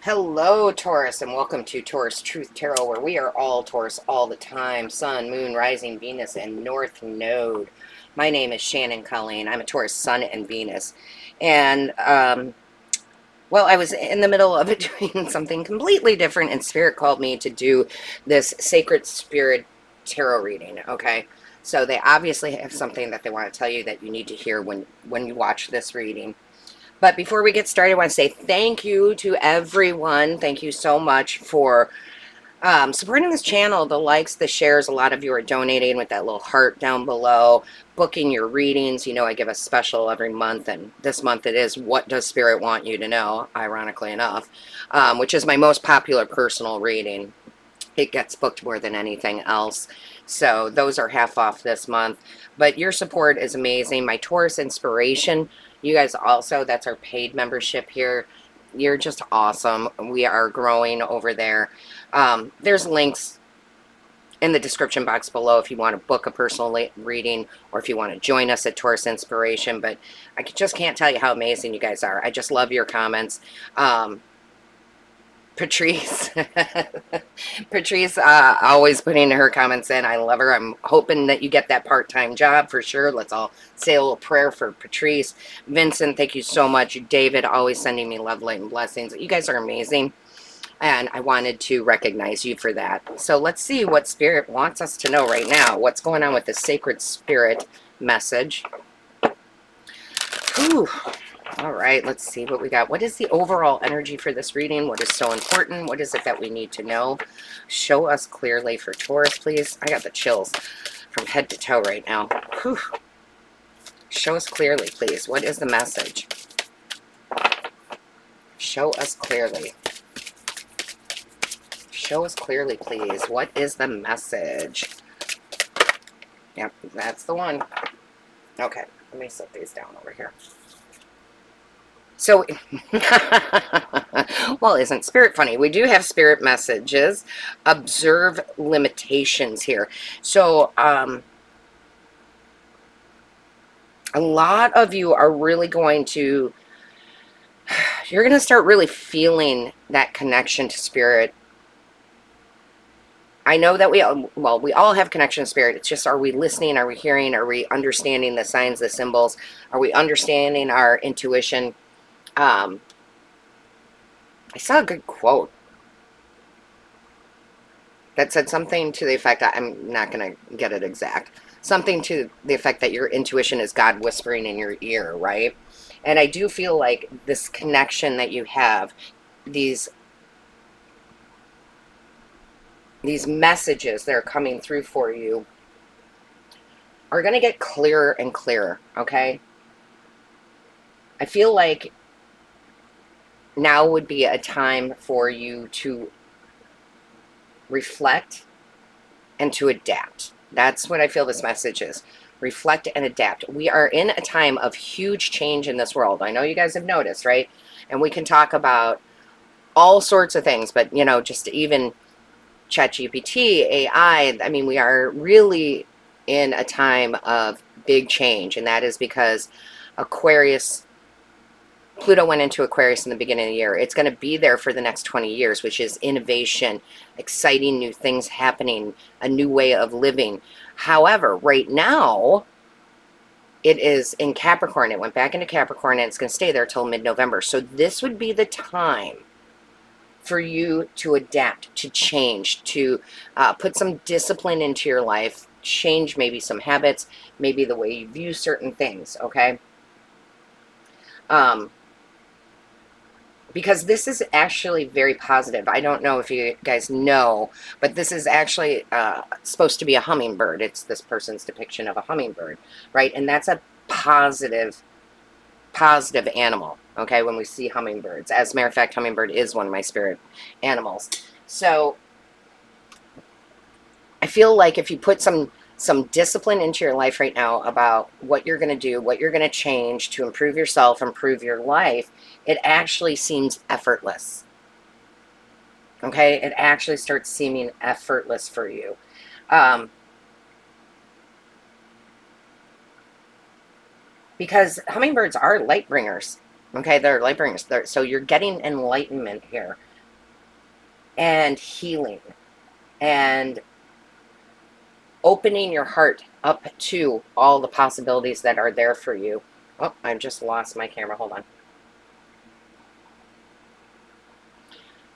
Hello, Taurus, and welcome to Taurus Truth Tarot, where we are all Taurus all the time. Sun, Moon, Rising, Venus, and North Node. My name is Shannon Colleen. I'm a Taurus Sun and Venus. And, well, I was in the middle of doing something completely different, and Spirit called me to do this Sacred Spirit Tarot reading, okay? So they obviously have something that they want to tell you that you need to hear when you watch this reading. But before we get started, I want to say thank you to everyone. Thank you so much for supporting this channel, the likes, the shares. A lot of you are donating with that little heart down below, booking your readings. You know, I give a special every month, and this month it is What Does Spirit Want You to Know, ironically enough, which is my most popular personal reading. It gets booked more than anything else. So those are half off this month. But your support is amazing. My Taurus Inspiration, you guys also, that's our paid membership here. You're just awesome. We are growing over there. There's links in the description box below if you want to book a personal reading or if you want to join us at Taurus Inspiration. But I just can't tell you how amazing you guys are. I just love your comments. Patrice, Patrice, always putting her comments in. I love her. I'm hoping that you get that part-time job for sure. Let's all say a little prayer for Patrice. Vincent, thank you so much. David, always sending me love, light, and blessings. You guys are amazing, and I wanted to recognize you for that. So let's see what Spirit wants us to know right now. What's going on with the Sacred Spirit message? Ooh. All right, let's see what we got. What is the overall energy for this reading? What is so important? What is it that we need to know? Show us clearly for Taurus, please. I got the chills from head to toe right now. Whew. Show us clearly, please. What is the message? Show us clearly. Show us clearly, please. What is the message? Yep, that's the one. Okay, let me set these down over here. So, well, isn't Spirit funny? We do have Spirit messages. Observe limitations here. So, a lot of you are really going to, you're going to start really feeling that connection to Spirit. I know that we all have connection to Spirit. It's just, are we listening? Are we hearing? Are we understanding the signs, the symbols? Are we understanding our intuition? I saw a good quote that said something to the effect, I'm not going to get it exact, something to the effect that your intuition is God whispering in your ear, right? And I do feel like this connection that you have, these messages that are coming through for you are going to get clearer and clearer, okay? I feel like now would be a time for you to reflect and to adapt. That's what I feel this message is. Reflect and adapt. We are in a time of huge change in this world. I know you guys have noticed, right? And we can talk about all sorts of things, but, you know, just even ChatGPT, AI, I mean, we are really in a time of big change, and that is because Aquarius, Pluto went into Aquarius in the beginning of the year. It's going to be there for the next 20 years, which is innovation, exciting new things happening, a new way of living. However, right now, it is in Capricorn. It went back into Capricorn, and it's going to stay there till mid-November. So this would be the time for you to adapt, to change, to put some discipline into your life, change maybe some habits, maybe the way you view certain things, okay? Because this is actually very positive. I don't know if you guys know, but this is actually supposed to be a hummingbird. It's this person's depiction of a hummingbird, right? And that's a positive animal, okay, when we see hummingbirds. As a matter of fact, hummingbird is one of my spirit animals. So I feel like if you put some discipline into your life right now about what you're going to do, what you're going to change to improve yourself, improve your life, it actually seems effortless. Okay? It actually starts seeming effortless for you. Because hummingbirds are light bringers. Okay? They're light bringers. So you're getting enlightenment here. and healing and opening your heart up to all the possibilities that are there for you. Oh, I just lost my camera. Hold on.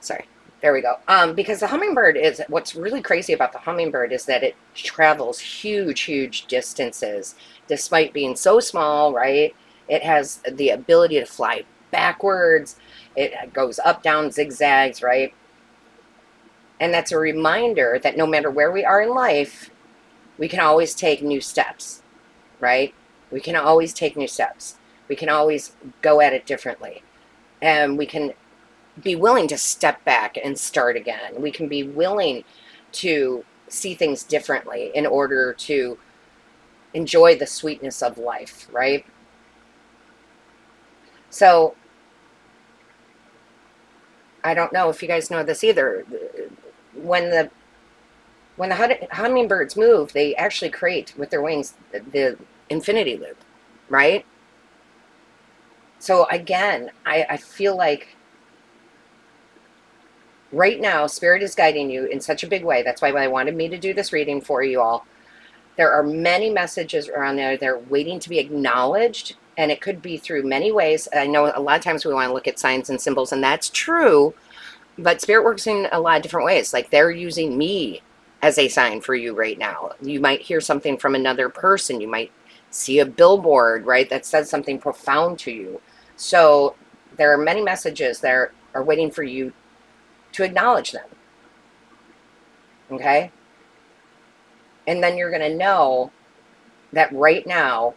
Sorry. There we go. Because the hummingbird is, what's really crazy about the hummingbird is that it travels huge, huge distances, despite being so small, right? It has the ability to fly backwards. It goes up, down, zigzags, right? And that's a reminder that no matter where we are in life, we can always take new steps, right? We can always take new steps. We can always go at it differently. And we can be willing to step back and start again. We can be willing to see things differently in order to enjoy the sweetness of life, right? So, I don't know if you guys know this either. When the hummingbirds move, they actually create with their wings the infinity loop, right? So again, I feel like right now, Spirit is guiding you in such a big way. That's why I wanted me to do this reading for you all. There are many messages around there. They're waiting to be acknowledged, and it could be through many ways. I know a lot of times we want to look at signs and symbols, and that's true, but Spirit works in a lot of different ways. Like they're using me as a sign for you right now. You might hear something from another person. You might see a billboard, right, that says something profound to you. So there are many messages that are waiting for you to acknowledge them. Okay? And then you're going to know that right now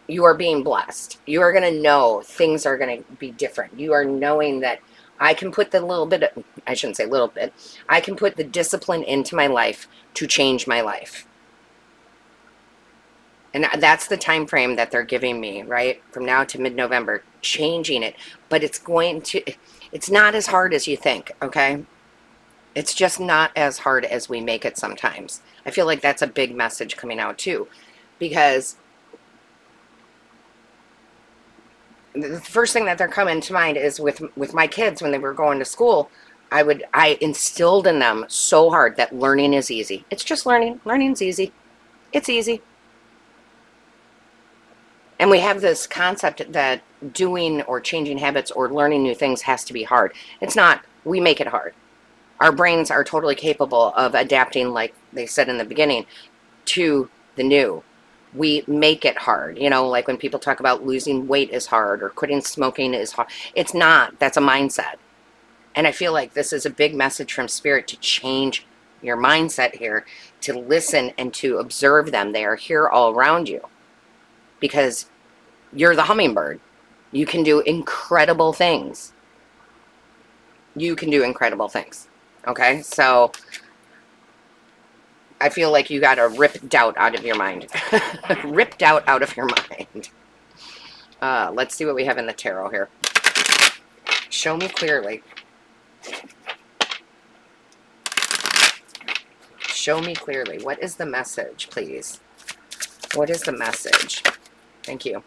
you are being blessed. You are going to know things are going to be different. You are knowing that I can put the little bit, I shouldn't say little bit, I can put the discipline into my life to change my life. And that's the time frame that they're giving me, right? From now to mid-November, changing it. But it's not as hard as you think, okay? It's just not as hard as we make it sometimes. I feel like that's a big message coming out too. Because the first thing that they're coming to mind is with my kids when they were going to school, I instilled in them so hard that learning is easy. It's just learning. Learning's easy. It's easy. And we have this concept that doing or changing habits or learning new things has to be hard. It's not. We make it hard. Our brains are totally capable of adapting, like they said in the beginning, to the new. We make it hard. You know, like when people talk about losing weight is hard or quitting smoking is hard. It's not. That's a mindset. And I feel like this is a big message from Spirit to change your mindset here, to listen and to observe them. They are here all around you. Because you're the hummingbird. You can do incredible things. You can do incredible things. Okay? So, I feel like you got to rip doubt out of your mind. Rip doubt out of your mind. Let's see what we have in the tarot here. Show me clearly. Show me clearly. What is the message, please? What is the message? Thank you.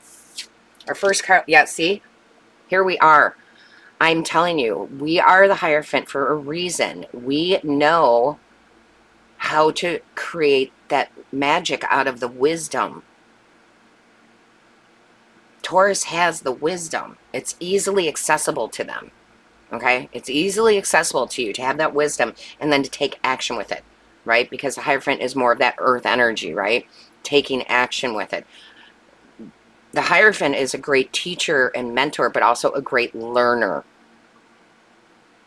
Our first card, yeah, see? Here we are. I'm telling you, we are the Hierophant for a reason. We know how to create that magic out of the wisdom. Taurus has the wisdom. It's easily accessible to them. Okay? It's easily accessible to you to have that wisdom and then to take action with it. Right? Because the Hierophant is more of that earth energy, right? Taking action with it. The Hierophant is a great teacher and mentor, but also a great learner.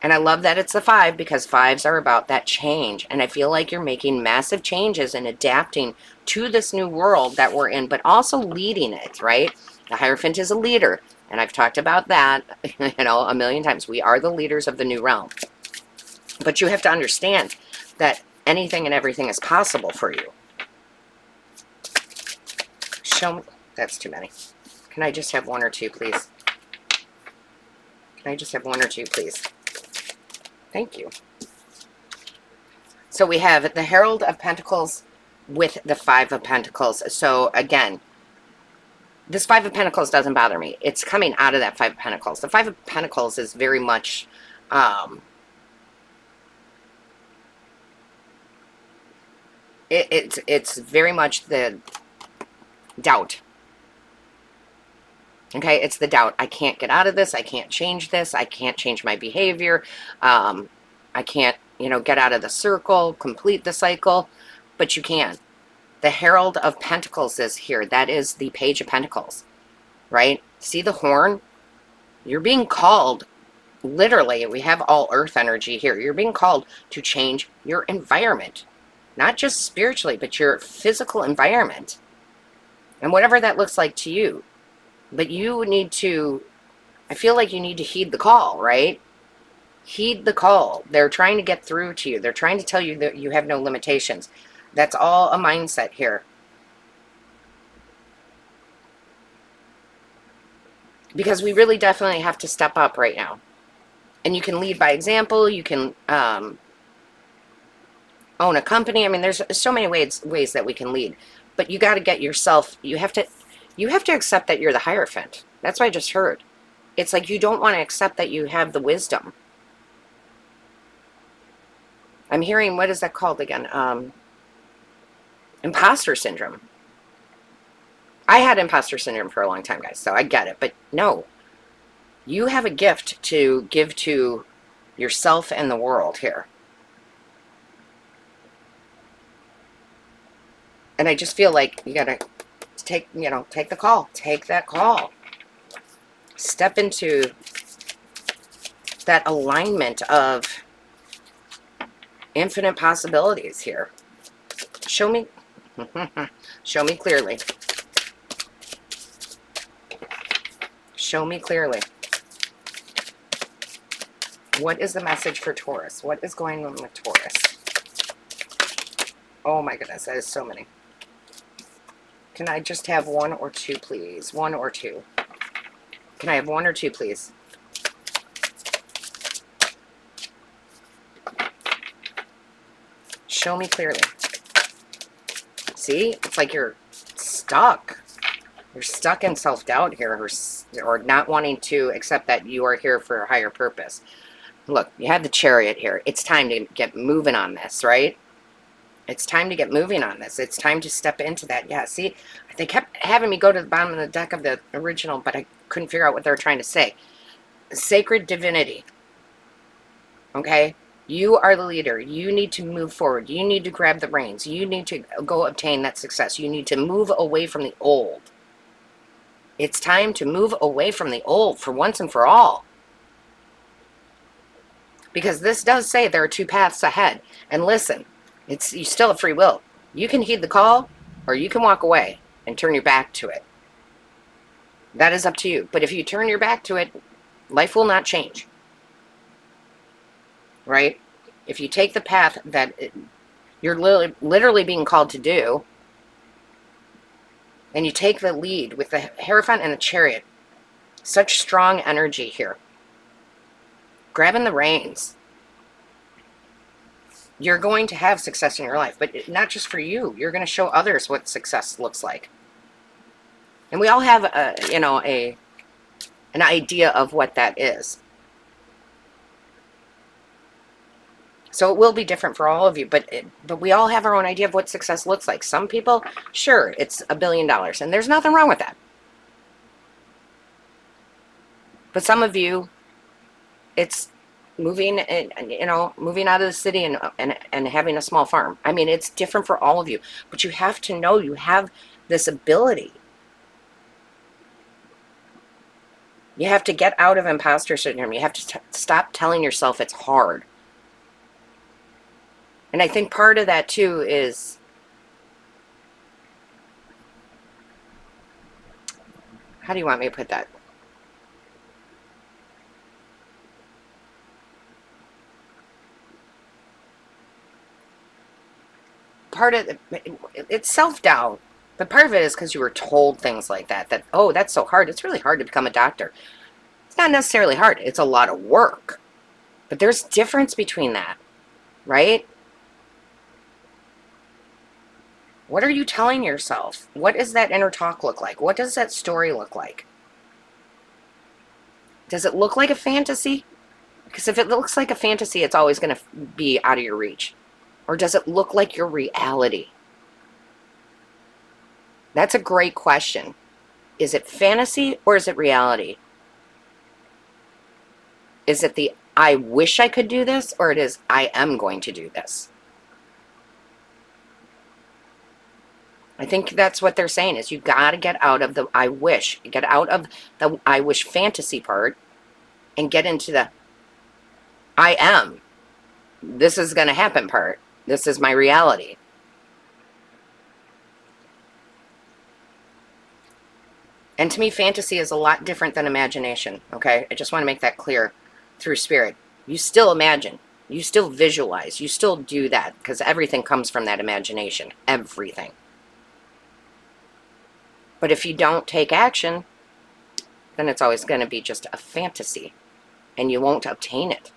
And I love that it's the 5 because 5s are about that change. And I feel like you're making massive changes and adapting to this new world that we're in, but also leading it, right? The Hierophant is a leader. And I've talked about that, you know, a million times. We are the leaders of the new realm. But you have to understand that anything and everything is possible for you. Show me. That's too many. Can I just have 1 or 2, please? Can I just have 1 or 2, please? Thank you. So we have the Herald of Pentacles with the 5 of Pentacles. So again, This Five of Pentacles doesn't bother me. It's coming out of that Five of Pentacles. The Five of Pentacles is very much it's very much the doubt. Okay, it's the doubt. I can't get out of this. I can't change this. I can't change my behavior. I can't, you know, get out of the circle, complete the cycle, but you can. The Herald of Pentacles is here. That is the Page of Pentacles, right? See the horn? You're being called, literally, we have all earth energy here. You're being called to change your environment. Not just spiritually, but your physical environment. And whatever that looks like to you. But you need to, I feel like you need to heed the call, right? Heed the call. They're trying to get through to you. They're trying to tell you that you have no limitations. That's all a mindset here. Because we really definitely have to step up right now. And you can lead by example. You can own a company. I mean, there's so many ways that we can lead. But you got to get yourself, you have to accept that you're the Hierophant. That's what I just heard. It's like you don't want to accept that you have the wisdom. I'm hearing, what is that called again? Imposter syndrome. I had imposter syndrome for a long time, guys, so I get it. But no, you have a gift to give to yourself and the world here. And I just feel like you got to take, you know, take the call. Take that call. Step into that alignment of infinite possibilities here. Show me. Show me clearly. Show me clearly. What is the message for Taurus? What is going on with Taurus? Oh my goodness, that is so many. Can I just have one or two, please? One or two. Can I have one or two, please? Show me clearly. See? It's like you're stuck. You're stuck in self-doubt here, or not wanting to accept that you are here for a higher purpose. Look, you have the Chariot here. It's time to get moving on this, right? It's time to get moving on this. It's time to step into that. Yeah, see, they kept having me go to the bottom of the deck of the original, but I couldn't figure out what they were trying to say. Sacred divinity. Okay? You are the leader. You need to move forward. You need to grab the reins. You need to go obtain that success. You need to move away from the old. It's time to move away from the old for once and for all. Because this does say there are two paths ahead. And listen, you still have free will. You can heed the call, or you can walk away and turn your back to it. That is up to you. But if you turn your back to it, life will not change. Right? If you take the path that you're literally being called to do, and you take the lead with the Hierophant and the Chariot, such strong energy here. Grabbing the reins. You're going to have success in your life, but not just for you. You're going to show others what success looks like. And we all have an idea of what that is. So it will be different for all of you, but we all have our own idea of what success looks like. Some people, sure, it's $1 billion, and there's nothing wrong with that. But some of you, it's moving, moving out of the city and having a small farm. I mean, it's different for all of you, but you have to know you have this ability. You have to get out of imposter syndrome. You have to stop telling yourself it's hard. And I think part of that too is, how do you want me to put that? Part of it's self-doubt, but part of it is because you were told things like that, oh, that's so hard. It's really hard to become a doctor. It's not necessarily hard. It's a lot of work. But there's difference between that, right? What are you telling yourself? What does that inner talk look like? What does that story look like? Does it look like a fantasy? Because if it looks like a fantasy, it's always going to be out of your reach. Or does it look like your reality? That's a great question. Is it fantasy or is it reality? Is it the I wish I could do this, or it is I am going to do this? I think that's what they're saying, is you got to get out of the I wish. Get out of the I wish fantasy part and get into the I am. This is going to happen part. This is my reality. And to me, fantasy is a lot different than imagination, okay? I just want to make that clear through spirit. You still imagine. You still visualize. You still do that, because everything comes from that imagination. Everything. But if you don't take action, then it's always going to be just a fantasy, and you won't obtain it.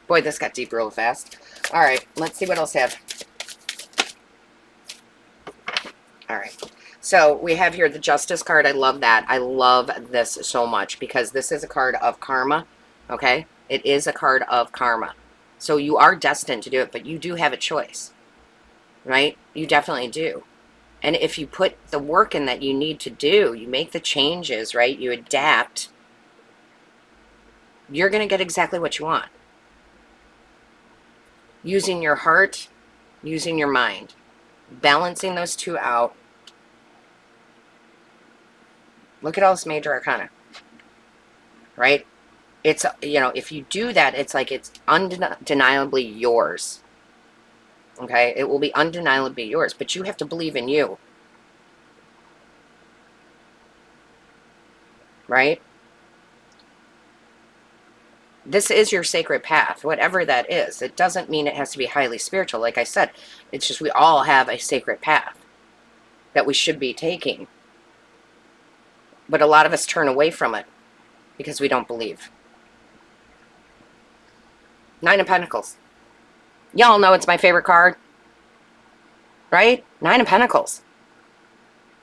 Boy, this got deep real fast. All right, let's see what else I have. All right. So we have here the Justice card. I love that. I love this so much because this is a card of karma, okay? It is a card of karma. So you are destined to do it, but you do have a choice, right? You definitely do. And if you put the work in that you need to do, you make the changes, right? You adapt, you're going to get exactly what you want. Using your heart, using your mind, balancing those two out. Look at all this major arcana, right? It's, you know, if you do that, it's like it's undeniably yours. Okay? It will be undeniably yours, but you have to believe in you. Right? This is your sacred path, whatever that is. It doesn't mean it has to be highly spiritual. Like I said, it's just we all have a sacred path that we should be taking. But a lot of us turn away from it because we don't believe. Nine of Pentacles. Y'all know it's my favorite card. Right? Nine of Pentacles.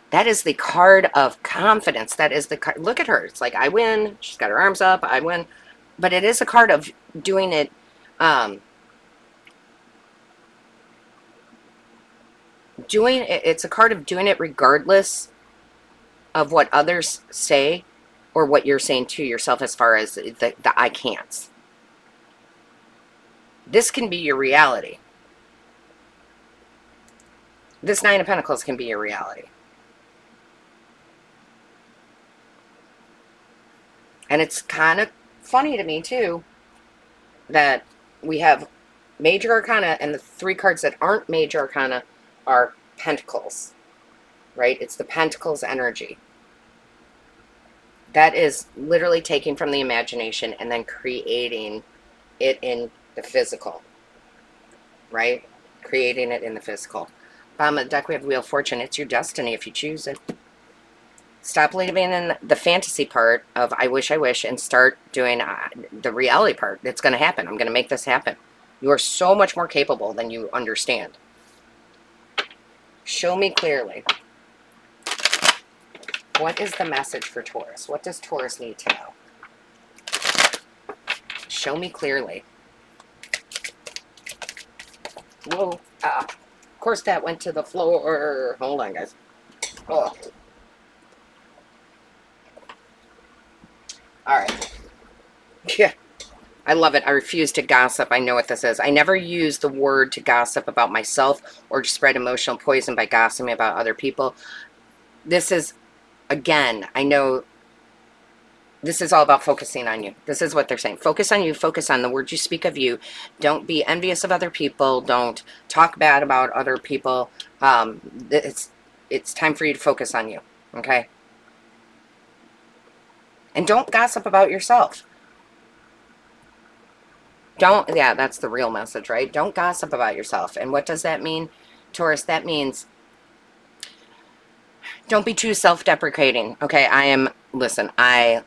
That is the card of confidence. That is the card. Look at her. It's like, I win. She's got her arms up. I win. But it is a card of doing it. It's a card of doing it regardless of what others say or what you're saying to yourself as far as the I can'ts. This can be your reality. This Nine of Pentacles can be your reality. And it's kind of funny to me, too, that we have Major Arcana, and the three cards that aren't Major Arcana are Pentacles. Right? It's the Pentacles energy. That is literally taking from the imagination and then creating it in the physical. Right? Creating it in the physical. Bottom of the deck, we have Wheel of Fortune. It's your destiny if you choose it. Stop living in the fantasy part of I wish, and start doing the reality part. It's going to happen. I'm going to make this happen. You are so much more capable than you understand. Show me clearly. What is the message for Taurus? What does Taurus need to know? Show me clearly. Whoa. Of course that went to the floor. Hold on, guys. Oh. Alright. Yeah. I love it. I refuse to gossip. I know what this is. I never use the word to gossip about myself or to spread emotional poison by gossiping about other people. This is, again, I know this is all about focusing on you. This is what they're saying. Focus on you. Focus on the words you speak of you. Don't be envious of other people. Don't talk bad about other people. It's time for you to focus on you. Okay? And don't gossip about yourself. Yeah, that's the real message, right? Don't gossip about yourself. And what does that mean, Taurus? That means don't be too self-deprecating. Okay, listen, I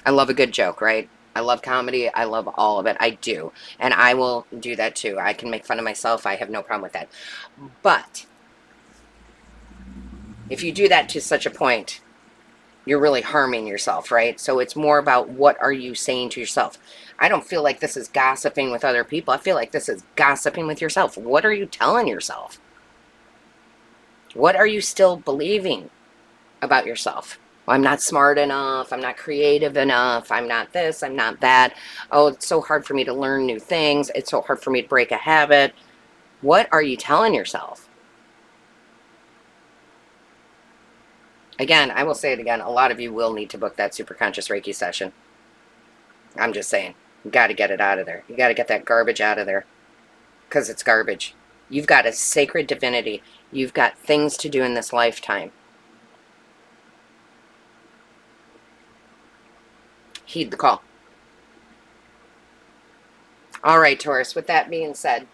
love a good joke, right? I love comedy. I love all of it. I do. And I will do that too. I can make fun of myself. I have no problem with that. But if you do that to such a point, you're really harming yourself, right? So it's more about what are you saying to yourself. I don't feel like this is gossiping with other people. I feel like this is gossiping with yourself. What are you telling yourself? What are you still believing about yourself? Well, I'm not smart enough. I'm not creative enough. I'm not this. I'm not that. Oh, it's so hard for me to learn new things. It's so hard for me to break a habit. What are you telling yourself? Again, I will say it again. A lot of you will need to book that superconscious Reiki session. I'm just saying. You got to get it out of there. You got to get that garbage out of there. Because it's garbage. You've got a sacred divinity. You've got things to do in this lifetime. Heed the call. All right, Taurus. With that being said,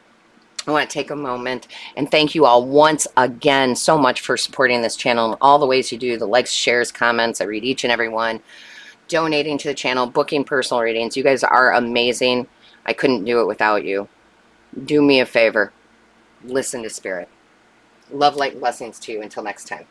I want to take a moment and thank you all once again so much for supporting this channel in all the ways you do. The likes, shares, comments. I read each and every one. Donating to the channel, booking personal readings. You guys are amazing. I couldn't do it without you. Do me a favor. Listen to Spirit. Love, light, and blessings to you. Until next time.